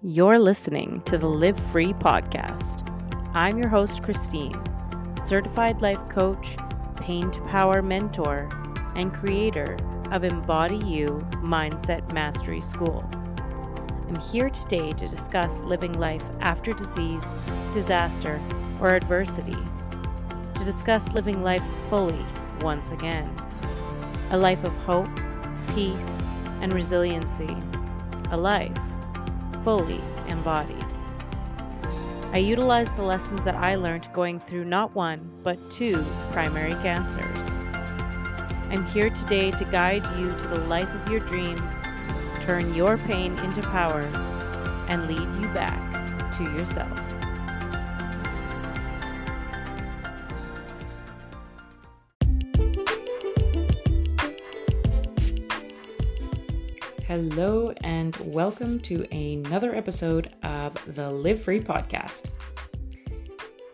You're listening to the Live Free podcast. I'm your host, Christine, certified life coach, pain to power mentor, and creator of Embody You Mindset Mastery School. I'm here today to discuss living life after disease, disaster, or adversity, to discuss living life fully once again, a life of hope, peace, and resiliency, a life fully embodied. I utilize the lessons that I learned going through not one, but two primary cancers. I'm here today to guide you to the life of your dreams, turn your pain into power, and lead you back to yourself. Hello and welcome to another episode of the Live Free podcast.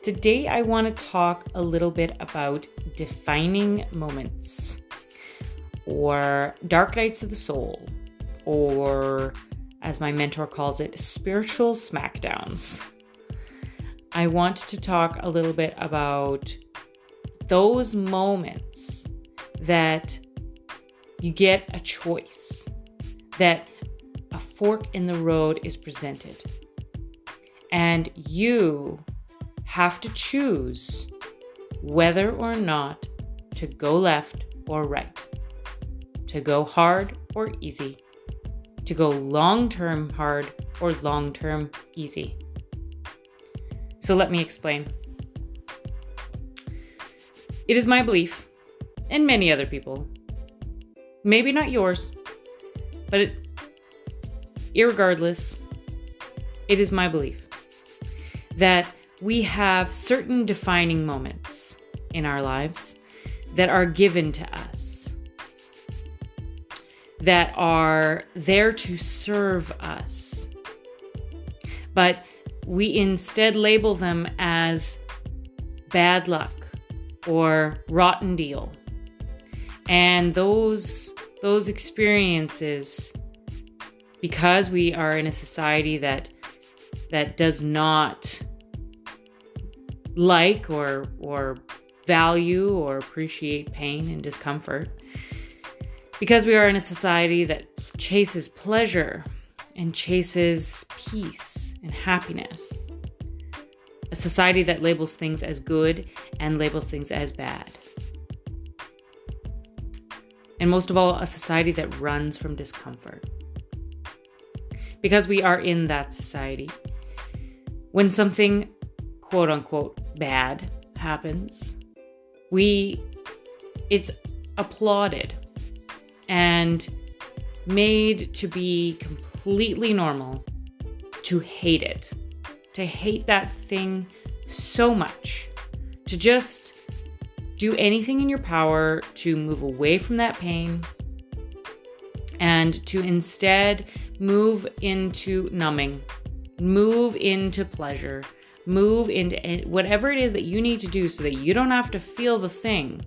Today I want to talk a little bit about defining moments, or dark nights of the soul, or as my mentor calls it, spiritual smackdowns. I want to talk a little bit about those moments that you get a choice, that a fork in the road is presented, and you have to choose whether or not to go left or right, to go hard or easy, to go long-term hard or long-term easy. So let me explain. It is my belief, and many other people, maybe not yours, but irregardless, it is my belief that we have certain defining moments in our lives that are given to us, that are there to serve us, but we instead label them as bad luck or rotten deal. And those experiences, because we are in a society that does not like or value or appreciate pain and discomfort, because we are in a society that chases pleasure and chases peace and happiness, a society that labels things as good and labels things as bad. And most of all, a society that runs from discomfort. Because we are in that society, when something quote unquote bad happens, it's applauded and made to be completely normal to hate it, to hate that thing so much, to just do anything in your power to move away from that pain and to instead move into numbing, move into pleasure, move into whatever it is that you need to do so that you don't have to feel the thing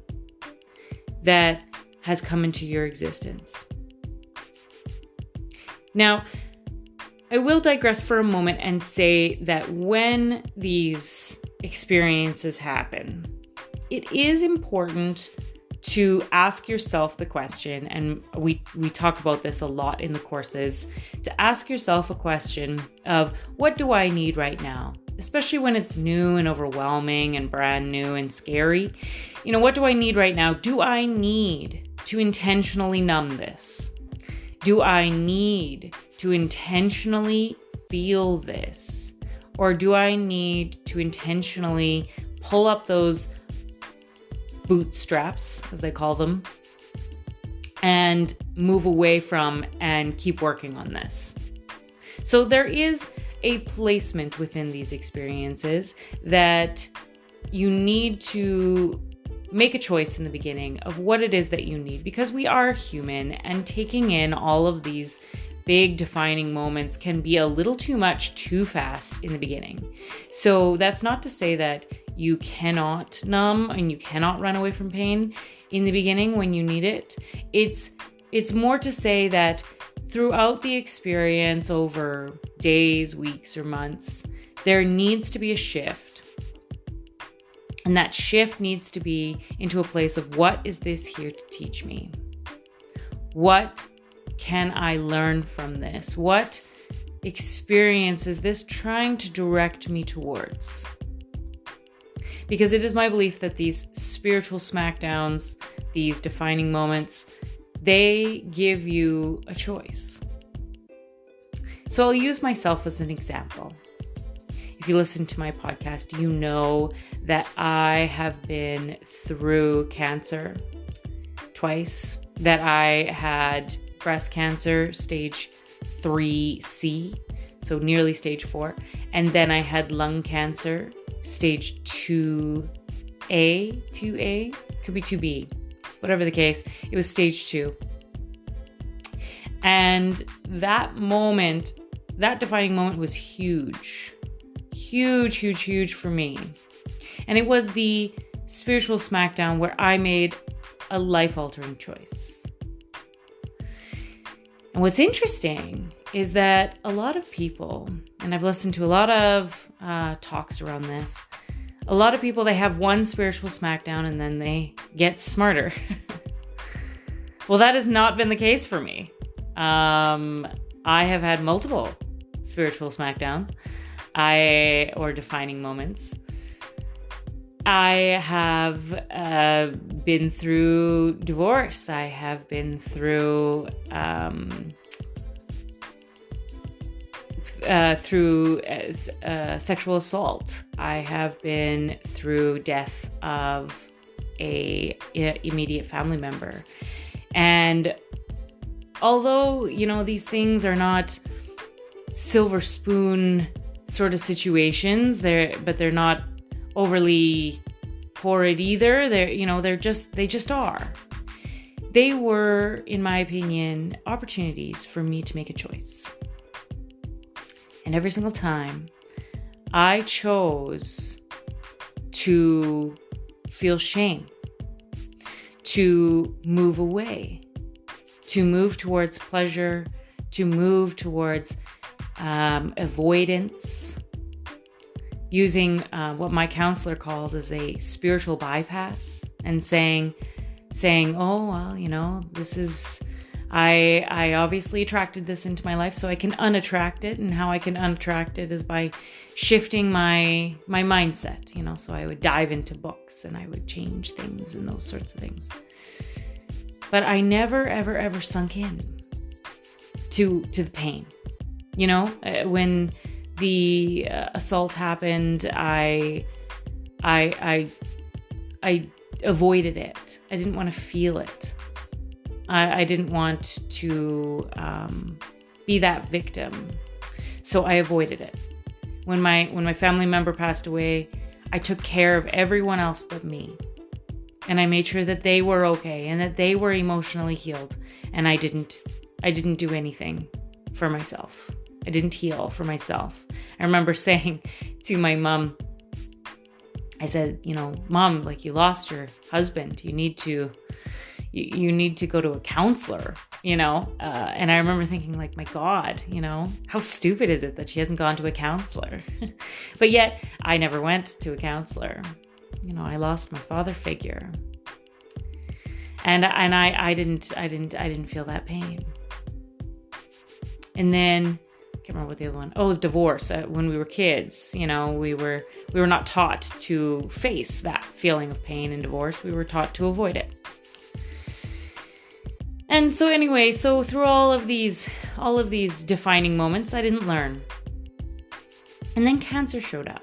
that has come into your existence. Now, I will digress for a moment and say that when these experiences happen, it is important to ask yourself the question, and we talk about this a lot in the courses, to ask yourself a question of, what do I need right now? Especially when it's new and overwhelming and brand new and scary. What do I need right now? Do I need to intentionally numb this? Do I need to intentionally feel this? Or do I need to intentionally pull up those bootstraps, as they call them, and move away from and keep working on this? So there is a placement within these experiences that you need to make a choice in the beginning of what it is that you need, because we are human, and taking in all of these big defining moments can be a little too much too fast in the beginning. So that's not to say that you cannot numb and you cannot run away from pain in the beginning when you need it. It's more to say that throughout the experience over days, weeks, or months, there needs to be a shift. And that shift needs to be into a place of, what is this here to teach me? What can I learn from this? What experience is this trying to direct me towards? Because it is my belief that these spiritual smackdowns, these defining moments, they give you a choice. So I'll use myself as an example. If you listen to my podcast, you know that I have been through cancer twice, that I had breast cancer stage 3C, so nearly stage 4, and then I had lung cancer stage 2A, could be 2B, whatever the case, it was stage 2. And that moment, that defining moment was huge for me. And it was the spiritual smackdown where I made a life-altering choice. And what's interesting is that a lot of people, and I've listened to a lot of talks around this, a lot of people, they have one spiritual smackdown and then they get smarter. Well, that has not been the case for me. I have had multiple spiritual smackdowns, or defining moments. I have been through divorce. I have been through sexual assault. I have been through death of a immediate family member. And although, these things are not silver spoon sort of situations, they're not overly horrid either. They just are. They were, in my opinion, opportunities for me to make a choice. And every single time I chose to feel shame, to move away, to move towards pleasure, to move towards avoidance, using what my counselor calls as a spiritual bypass, and saying, oh, well, this is, I obviously attracted this into my life, so I can unattract it. And how I can unattract it is by shifting my mindset, so I would dive into books and I would change things and those sorts of things. But I never, ever, ever sunk in to the pain. When the assault happened, I avoided it. I didn't want to feel it. I didn't want to be that victim, so I avoided it. When my family member passed away, I took care of everyone else but me, and I made sure that they were okay and that they were emotionally healed. And I didn't do anything for myself. I didn't heal for myself. I remember saying to my mom, I said, Mom, you lost your husband. You need to go to a counselor, and I remember thinking, my God, how stupid is it that she hasn't gone to a counselor? But yet I never went to a counselor. I lost my father figure, and I didn't feel that pain. And then I can't remember what the other one. Oh, it was divorce. When we were kids, we were not taught to face that feeling of pain in divorce. We were taught to avoid it. And so anyway, through all of these defining moments, I didn't learn. And then cancer showed up.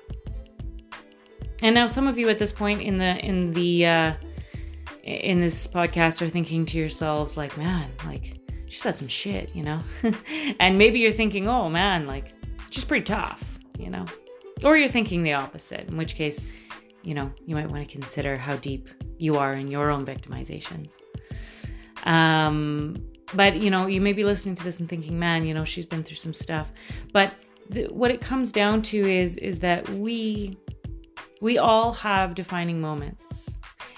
And now some of you at this point in this podcast are thinking to yourselves, man, she said some shit, and maybe you're thinking, oh man, she's pretty tough, or you're thinking the opposite, in which case, you might want to consider how deep you are in your own victimizations. But you may be listening to this and thinking, man, she's been through some stuff. But what it comes down to is that we all have defining moments,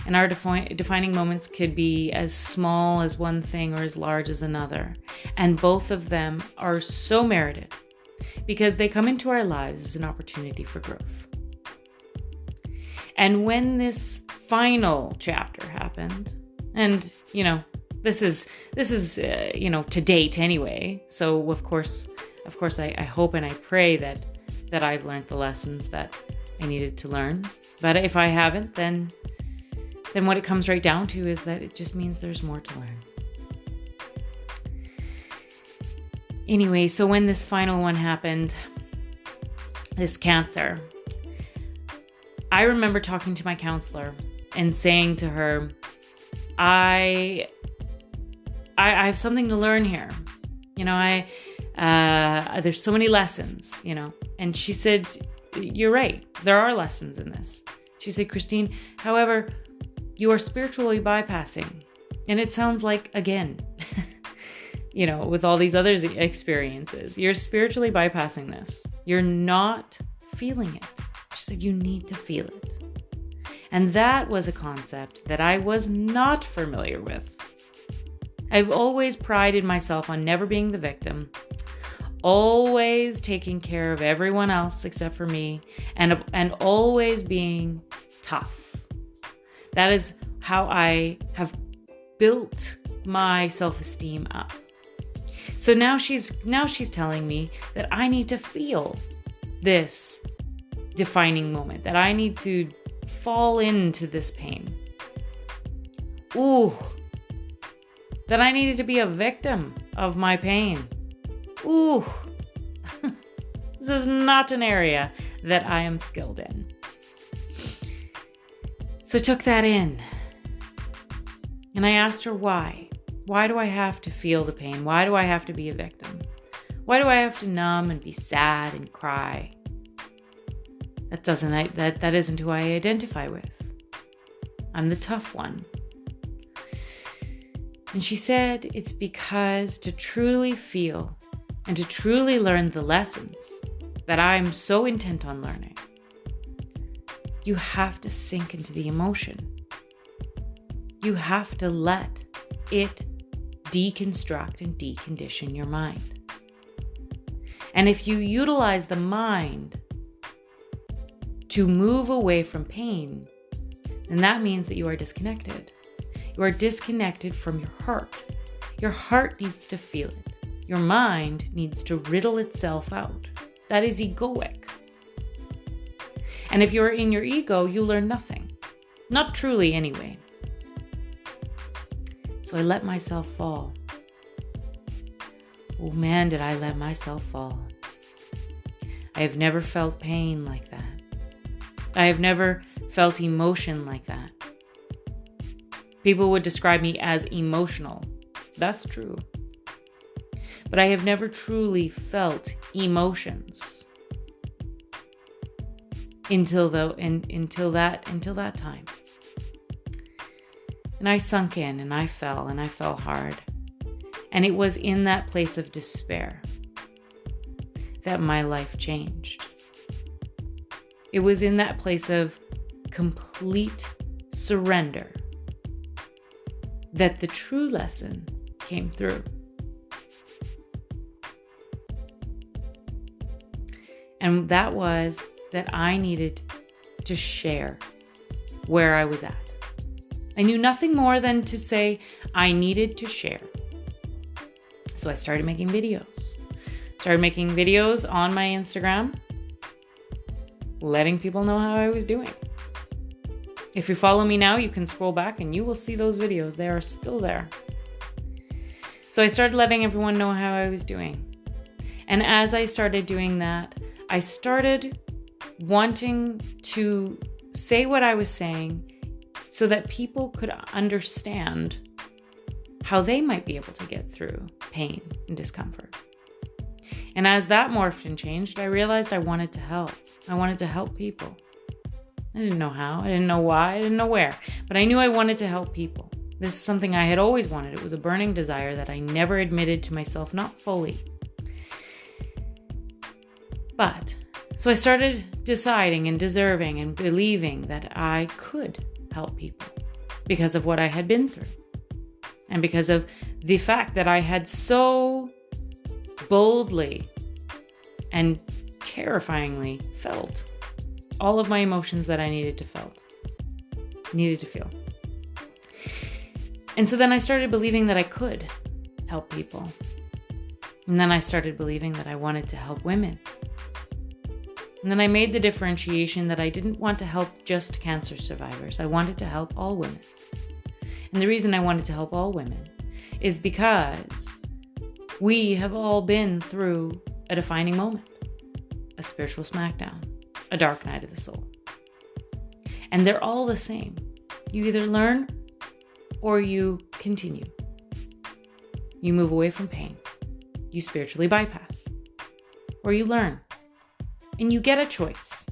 And our defining moments could be as small as one thing or as large as another. And both of them are so merited because they come into our lives as an opportunity for growth. And when this final chapter happened, and this is to date anyway. So of course, I hope and I pray that I've learned the lessons that I needed to learn. But if I haven't, then what it comes right down to is that it just means there's more to learn. Anyway, so when this final one happened, this cancer, I remember talking to my counselor and saying to her, I have something to learn here. There's so many lessons, and she said, you're right. There are lessons in this. She said, Christine, however, you are spiritually bypassing. And it sounds like, again, with all these other experiences, you're spiritually bypassing this. You're not feeling it. She said, you need to feel it. And that was a concept that I was not familiar with. I've always prided myself on never being the victim, always taking care of everyone else except for me, and always being tough. That is how I have built my self-esteem up. So now she's telling me that I need to feel this defining moment, that I need to fall into this pain. Ooh, that I needed to be a victim of my pain. Ooh, this is not an area that I am skilled in. So I took that in and I asked her why. Why do I have to feel the pain? Why do I have to be a victim? Why do I have to numb and be sad and cry? That isn't who I identify with. I'm the tough one. And she said it's because to truly feel and to truly learn the lessons that I'm so intent on learning, you have to sink into the emotion. You have to let it deconstruct and decondition your mind. And if you utilize the mind to move away from pain, then that means that you are disconnected. You are disconnected from your heart. Your heart needs to feel it. Your mind needs to riddle itself out. That is egoic. And if you're in your ego, you learn nothing. Not truly anyway. So I let myself fall. Oh man, did I let myself fall. I have never felt pain like that. I have never felt emotion like that. People would describe me as emotional. That's true. But I have never truly felt emotions until that time. And I sunk in and I fell hard. And it was in that place of despair that my life changed. It was in that place of complete surrender that the true lesson came through. And that was that I needed to share where I was at. I knew nothing more than to say I needed to share. So I started making videos. Started making videos on my Instagram, letting people know how I was doing. If you follow me now, you can scroll back and you will see those videos. They are still there. So I started letting everyone know how I was doing. And as I started doing that, I started wanting to say what I was saying so that people could understand how they might be able to get through pain and discomfort. And as that morphed and changed, I realized I wanted to help. I wanted to help people. I didn't know how, I didn't know why, I didn't know where, but I knew I wanted to help people. This is something I had always wanted. It was a burning desire that I never admitted to myself, not fully. But, so I started deciding and deserving and believing that I could help people. because of what I had been through. And because of the fact that I had so boldly and terrifyingly felt all of my emotions that I needed to feel. And so then I started believing that I could help people. And then I started believing that I wanted to help women. And then I made the differentiation that I didn't want to help just cancer survivors. I wanted to help all women. And the reason I wanted to help all women is because we have all been through a defining moment, a spiritual smackdown, a dark night of the soul. And they're all the same. You either learn or you continue. You move away from pain. You spiritually bypass. Or you learn. And you get a choice.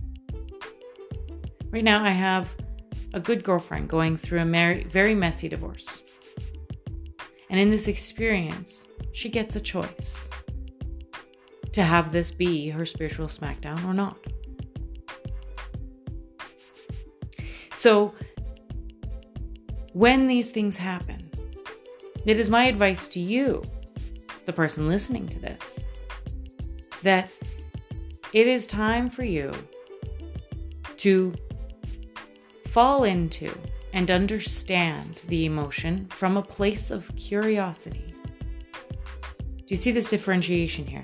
Right now, I have a good girlfriend going through a very messy divorce. And in this experience, she gets a choice to have this be her spiritual smackdown or not. So, when these things happen, it is my advice to you, the person listening to this, that it is time for you to fall into and understand the emotion from a place of curiosity. Do you see this differentiation here?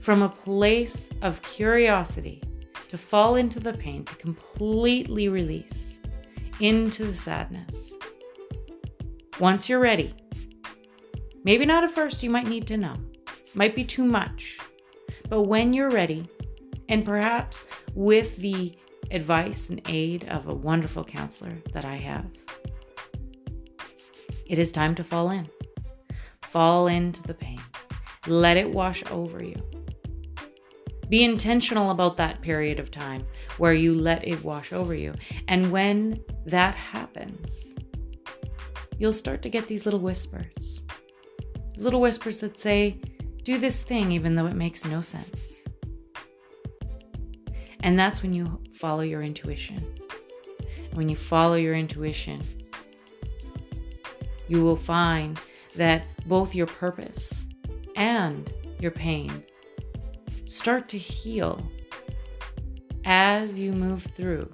From a place of curiosity, to fall into the pain, to completely release into the sadness. Once you're ready, maybe not at first, you might need to know. Might be too much. But when you're ready, and perhaps with the advice and aid of a wonderful counselor that I have, it is time to fall in. Fall into the pain. Let it wash over you. Be intentional about that period of time where you let it wash over you. And when that happens, you'll start to get these little whispers. These little whispers that say, do this thing even though it makes no sense. And that's when you follow your intuition. When you follow your intuition, you will find that both your purpose and your pain start to heal as you move through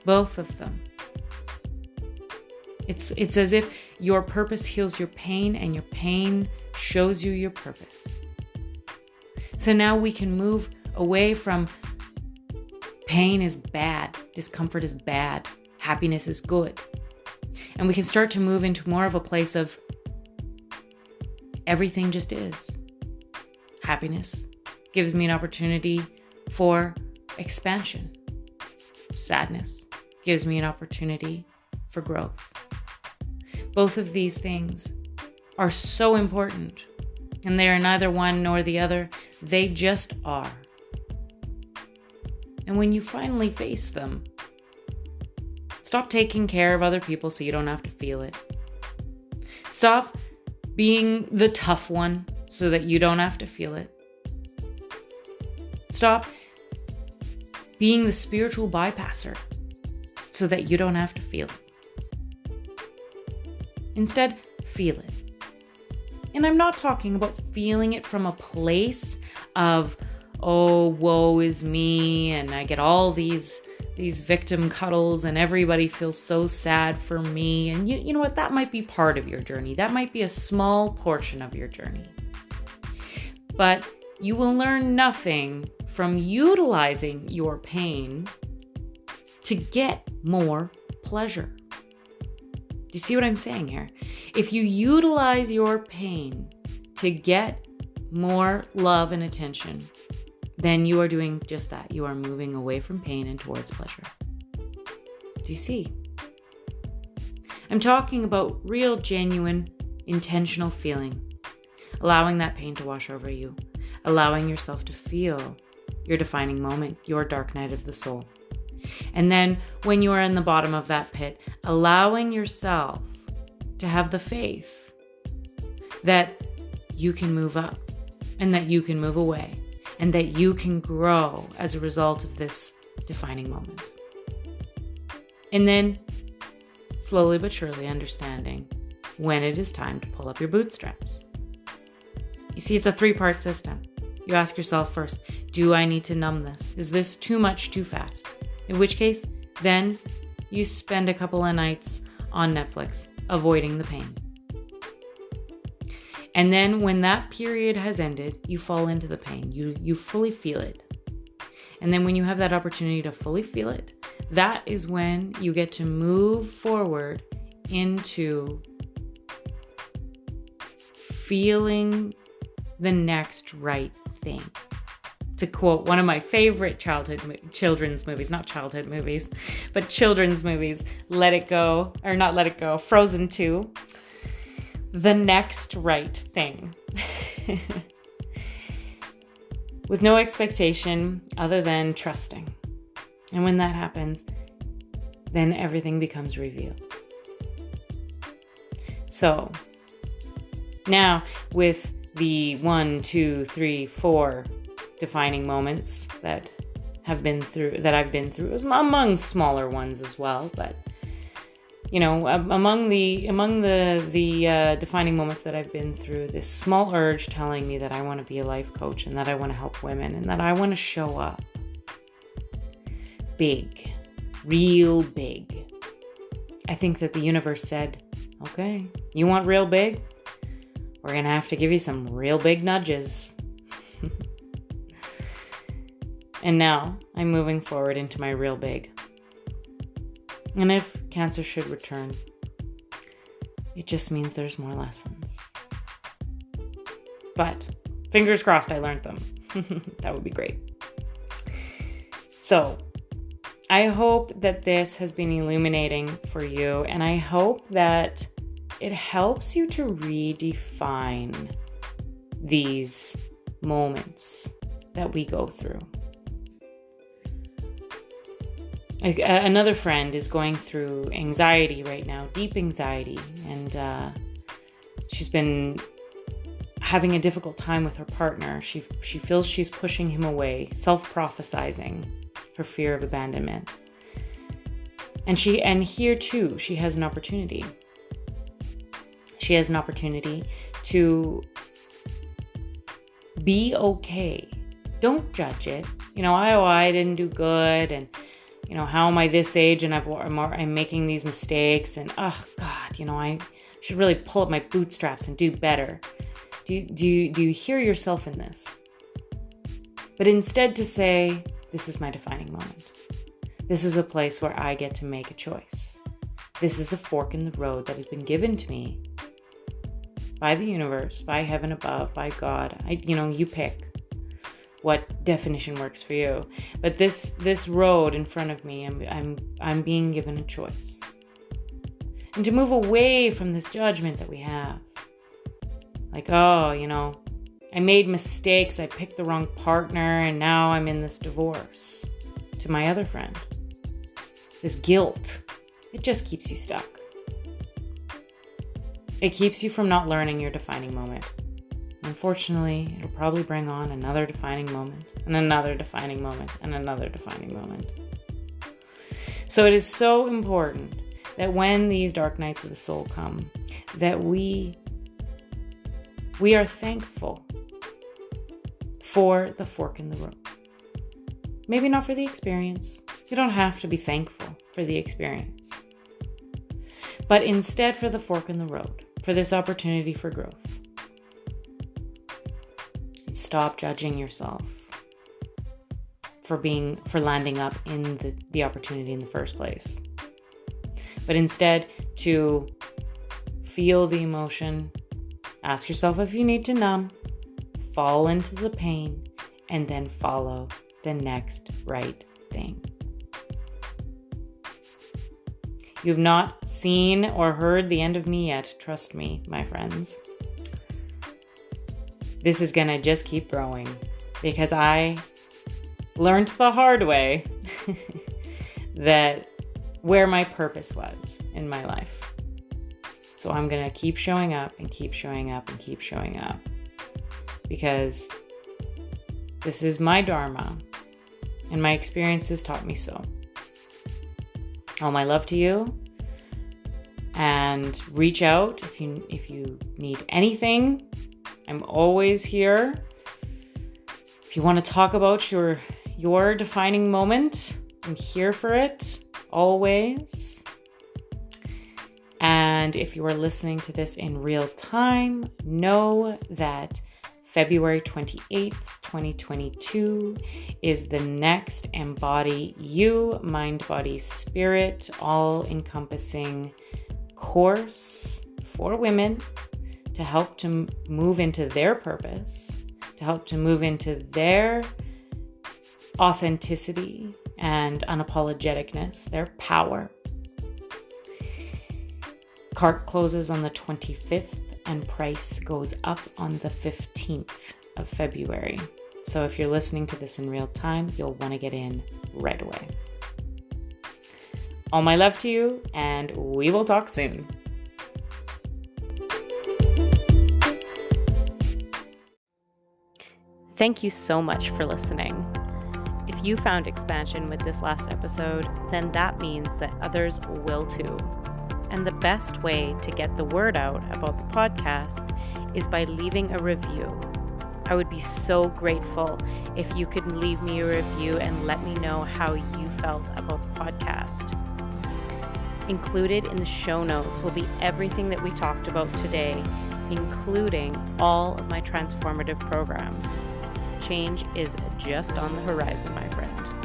both of them. It's as if your purpose heals your pain and your pain shows you your purpose. So now we can move away from pain is bad, discomfort is bad, happiness is good. And we can start to move into more of a place of everything just is. Happiness gives me an opportunity for expansion. Sadness gives me an opportunity for growth. Both of these things are so important, and they are neither one nor the other. They just are. And when you finally face them, stop taking care of other people so you don't have to feel it. Stop being the tough one so that you don't have to feel it. Stop being the spiritual bypasser so that you don't have to feel it. Instead, feel it. And I'm not talking about feeling it from a place of, oh, woe is me, and I get all these victim cuddles and everybody feels so sad for me. And you know what? That might be part of your journey. That might be a small portion of your journey. But you will learn nothing from utilizing your pain to get more pleasure. Do you see what I'm saying here? If you utilize your pain to get more love and attention, then you are doing just that. You are moving away from pain and towards pleasure. Do you see? I'm talking about real, genuine, intentional feeling. Allowing that pain to wash over you. Allowing yourself to feel your defining moment, your dark night of the soul. And then when you are in the bottom of that pit, allowing yourself to have the faith that you can move up and that you can move away and that you can grow as a result of this defining moment. And then slowly but surely understanding when it is time to pull up your bootstraps. You see, it's a 3-part system. You ask yourself first, do I need to numb this? Is this too much too fast? In which case, then you spend a couple of nights on Netflix avoiding the pain. And then when that period has ended, you fall into the pain. You fully feel it. And then when you have that opportunity to fully feel it, that is when you get to move forward into feeling the next right thing. To quote one of my favorite children's movies, not childhood movies, but children's movies, Frozen 2, the next right thing. With no expectation other than trusting. And when that happens, then everything becomes revealed. So now with the 1, 2, 3, 4 defining moments that I've been through, among smaller ones as well, but among the defining moments that I've been through, this small urge telling me that I want to be a life coach and that I want to help women and that I want to show up big, real big. I think that the universe said, okay, you want real big? We're going to have to give you some real big nudges. And now I'm moving forward into my real big. And if cancer should return, it just means there's more lessons. But fingers crossed I learned them. That would be great. So I hope that this has been illuminating for you, and I hope that it helps you to redefine these moments that we go through. Another friend is going through anxiety right now, deep anxiety, and she's been having a difficult time with her partner. She feels she's pushing him away, self-prophesizing her fear of abandonment. And here too, she has an opportunity. She has an opportunity to be okay. Don't judge it. I didn't do good, and how am I this age and I'm making these mistakes, and oh God, I should really pull up my bootstraps and do better. Do you hear yourself in this? But instead to say, this is my defining moment. This is a place where I get to make a choice. This is a fork in the road that has been given to me by the universe, by heaven above, by God. You pick what definition works for you. But this road in front of me, I'm being given a choice. And to move away from this judgment that we have. Like, I made mistakes, I picked the wrong partner, and now I'm in this divorce. To my other friend. This guilt, it just keeps you stuck. It keeps you from not learning your defining moment. Unfortunately, it'll probably bring on another defining moment, and another defining moment, and another defining moment. So it is so important that when these dark nights of the soul come, that we are thankful for the fork in the road. Maybe not for the experience. You don't have to be thankful for the experience. But instead for the fork in the road, for this opportunity for growth. Stop judging yourself for landing up in the opportunity in the first place. But instead to feel the emotion, ask yourself if you need to numb, fall into the pain, and then follow the next right thing. You've not seen or heard the end of me yet. Trust me, my friends. This is going to just keep growing because I learned the hard way that where my purpose was in my life. So I'm going to keep showing up and keep showing up and keep showing up because this is my dharma and my experiences taught me so. All my love to you. And reach out if you need anything. I'm always here. If you want to talk about your defining moment, I'm here for it, always. And if you are listening to this in real time, know that February 28th, 2022 is the next Embody You, Mind, Body, Spirit, all-encompassing course for women to help to move into their purpose, to help to move into their authenticity and unapologeticness, their power. Cart closes on the 25th and price goes up on the 15th of February. So if you're listening to this in real time, you'll want to get in right away. All my love to you, and we will talk soon. Thank you so much for listening. If you found expansion with this last episode, then that means that others will too. And the best way to get the word out about the podcast is by leaving a review. I would be so grateful if you could leave me a review and let me know how you felt about the podcast. Included in the show notes will be everything that we talked about today, including all of my transformative programs. Change is just on the horizon, my friend.